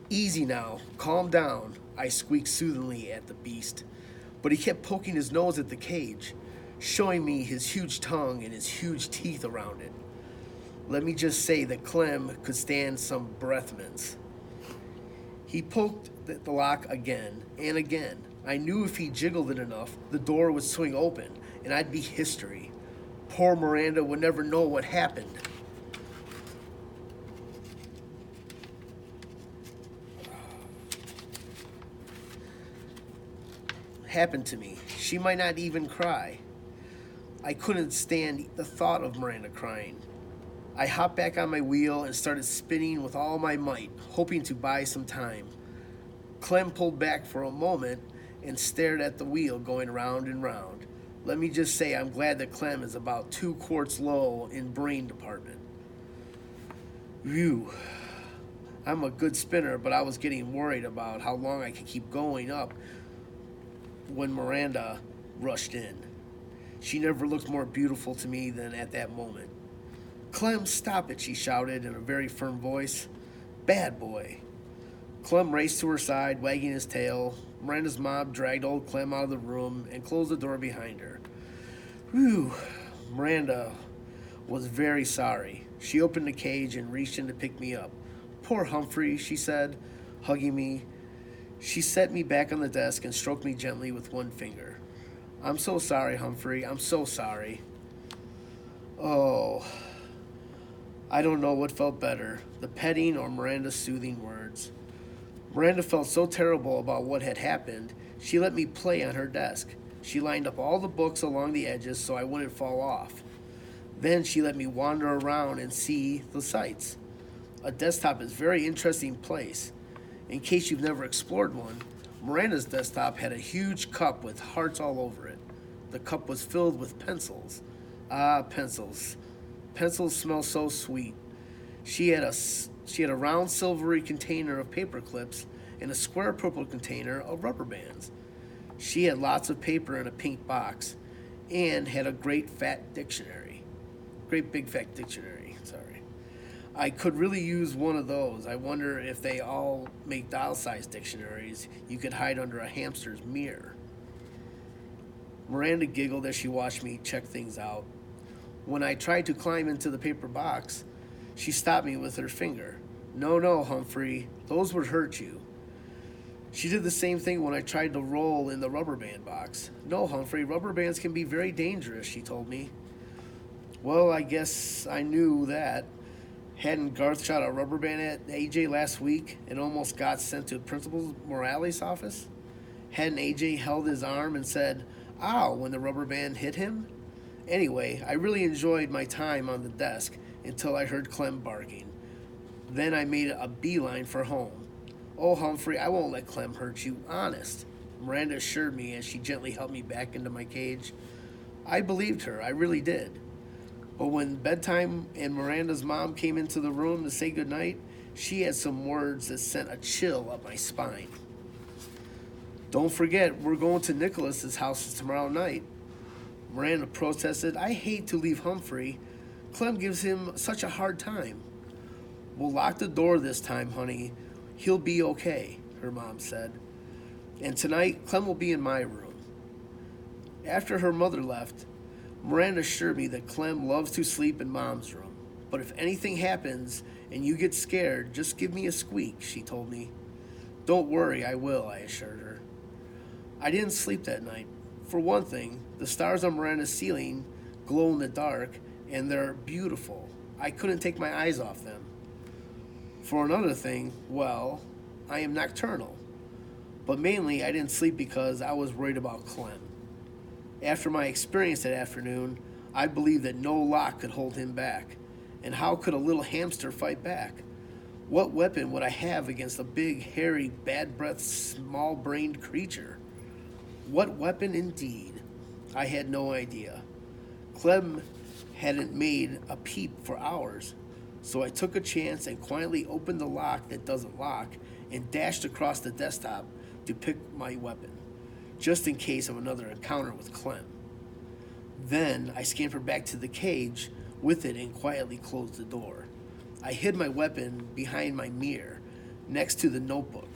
Easy now, calm down, I squeaked soothingly at the beast. But he kept poking his nose at the cage, showing me his huge tongue and his huge teeth around it. Let me just say that Clem could stand some breath mints. He poked the lock again and again. I knew if he jiggled it enough, the door would swing open and I'd be history. Poor Miranda would never know what happened to me. She might not even cry. I couldn't stand the thought of Miranda crying. I hopped back on my wheel and started spinning with all my might, hoping to buy some time. Clem pulled back for a moment and stared at the wheel going round and round. Let me just say I'm glad that Clem is about 2 quarts low in brain department. Phew. I'm a good spinner, but I was getting worried about how long I could keep going up when Miranda rushed in. She never looked more beautiful to me than at that moment. Clem, stop it, she shouted in a very firm voice. Bad boy. Clem raced to her side, wagging his tail. Miranda's mom dragged old Clem out of the room and closed the door behind her. Whew. Miranda was very sorry. She opened the cage and reached in to pick me up. Poor Humphrey, she said, hugging me. She set me back on the desk and stroked me gently with one finger. I'm so sorry, Humphrey. I'm so sorry. Oh, I don't know what felt better, the petting or Miranda's soothing words. Miranda felt so terrible about what had happened, she let me play on her desk. She lined up all the books along the edges so I wouldn't fall off. Then she let me wander around and see the sights. A desktop is a very interesting place. In case you've never explored one, Miranda's desktop had a huge cup with hearts all over it. The cup was filled with pencils. Ah, pencils. Pencils smell so sweet. She had a round silvery container of paper clips and a square purple container of rubber bands. She had lots of paper in a pink box and had a great fat dictionary. Great big fat dictionary, sorry. I could really use one of those. I wonder if they all make doll-sized dictionaries you could hide under a hamster's mirror. Miranda giggled as she watched me check things out. When I tried to climb into the paper box, she stopped me with her finger. No, no, Humphrey, those would hurt you. She did the same thing when I tried to roll in the rubber band box. No, Humphrey, rubber bands can be very dangerous, she told me. Well, I guess I knew that. Hadn't Garth shot a rubber band at AJ last week and almost got sent to Principal Morales' office? Hadn't AJ held his arm and said, ow, when the rubber band hit him? Anyway, I really enjoyed my time on the desk until I heard Clem barking. Then I made a beeline for home. Oh, Humphrey, I won't let Clem hurt you, honest. Miranda assured me as she gently helped me back into my cage. I believed her, I really did. But when bedtime and Miranda's mom came into the room to say goodnight, she had some words that sent a chill up my spine. Don't forget, we're going to Nicholas's house tomorrow night. Miranda protested, I hate to leave Humphrey. Clem gives him such a hard time. We'll lock the door this time, honey. He'll be okay, her mom said. And tonight, Clem will be in my room. After her mother left, Miranda assured me that Clem loves to sleep in Mom's room. But if anything happens and you get scared, just give me a squeak, she told me. Don't worry, I will, I assured her. I didn't sleep that night. For one thing, the stars on Miranda's ceiling glow in the dark, and they're beautiful. I couldn't take my eyes off them. For another thing, well, I am nocturnal. But mainly, I didn't sleep because I was worried about Clem. After my experience that afternoon, I believed that no lock could hold him back. And how could a little hamster fight back? What weapon would I have against a big, hairy, bad-breathed, small-brained creature? What weapon indeed? I had no idea. Clem hadn't made a peep for hours, so I took a chance and quietly opened the lock that doesn't lock and dashed across the desktop to pick my weapon, just in case of another encounter with Clem. Then I scampered back to the cage with it and quietly closed the door. I hid my weapon behind my mirror, next to the notebook,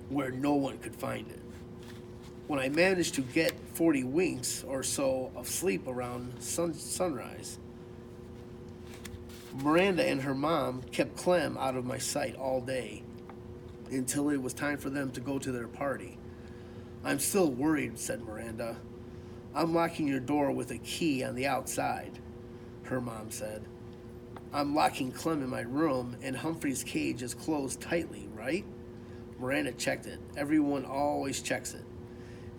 where no one could find it. When I managed to get 40 winks or so of sleep around sunrise, Miranda and her mom kept Clem out of my sight all day until it was time for them to go to their party. "I'm still worried," said Miranda. "I'm locking your door with a key on the outside," her mom said. "I'm locking Clem in my room, and Humphrey's cage is closed tightly, right?" Miranda checked it. Everyone always checks it.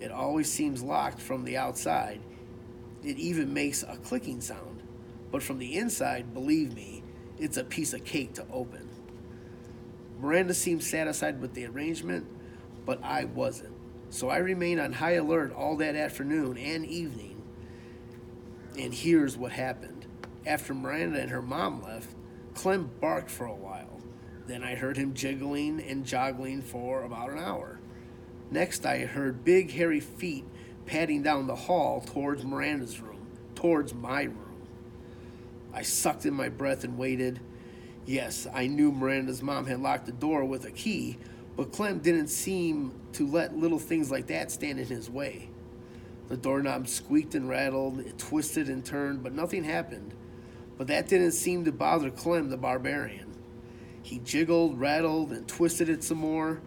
It always seems locked from the outside. It even makes a clicking sound. But from the inside, believe me, it's a piece of cake to open. Miranda seemed satisfied with the arrangement, but I wasn't. So I remained on high alert all that afternoon and evening. And here's what happened. After Miranda and her mom left, Clem barked for a while. Then I heard him jiggling and joggling for about an hour. Next, I heard big, hairy feet padding down the hall towards Miranda's room, towards my room. I sucked in my breath and waited. Yes, I knew Miranda's mom had locked the door with a key, but Clem didn't seem to let little things like that stand in his way. The doorknob squeaked and rattled, it twisted and turned, but nothing happened. But that didn't seem to bother Clem the barbarian. He jiggled, rattled, and twisted it some more.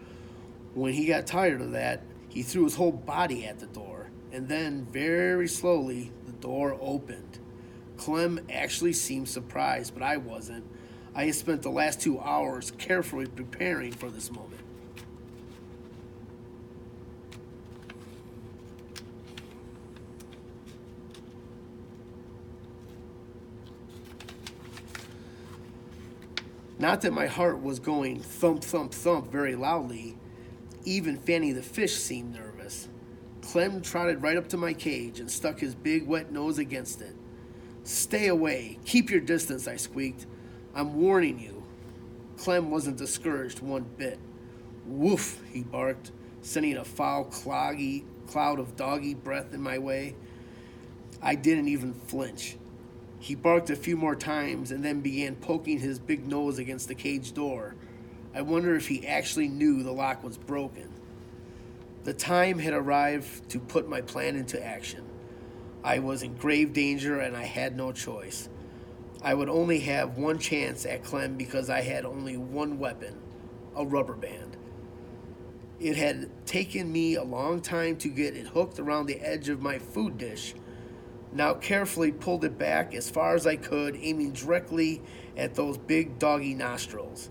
When he got tired of that, he threw his whole body at the door, and then, very slowly, the door opened. Clem actually seemed surprised, but I wasn't. I had spent the last 2 hours carefully preparing for this moment. Not that my heart was going thump, thump, thump very loudly. Even Fanny the fish seemed nervous. Clem trotted right up to my cage and stuck his big wet nose against it. "Stay away. Keep your distance," I squeaked. "I'm warning you." Clem wasn't discouraged one bit. "Woof," he barked, sending a foul, cloud of doggy breath in my way. I didn't even flinch. He barked a few more times and then began poking his big nose against the cage door. I wonder if he actually knew the lock was broken. The time had arrived to put my plan into action. I was in grave danger and I had no choice. I would only have one chance at Clem because I had only one weapon, a rubber band. It had taken me a long time to get it hooked around the edge of my food dish. Now carefully pulled it back as far as I could, aiming directly at those big doggy nostrils.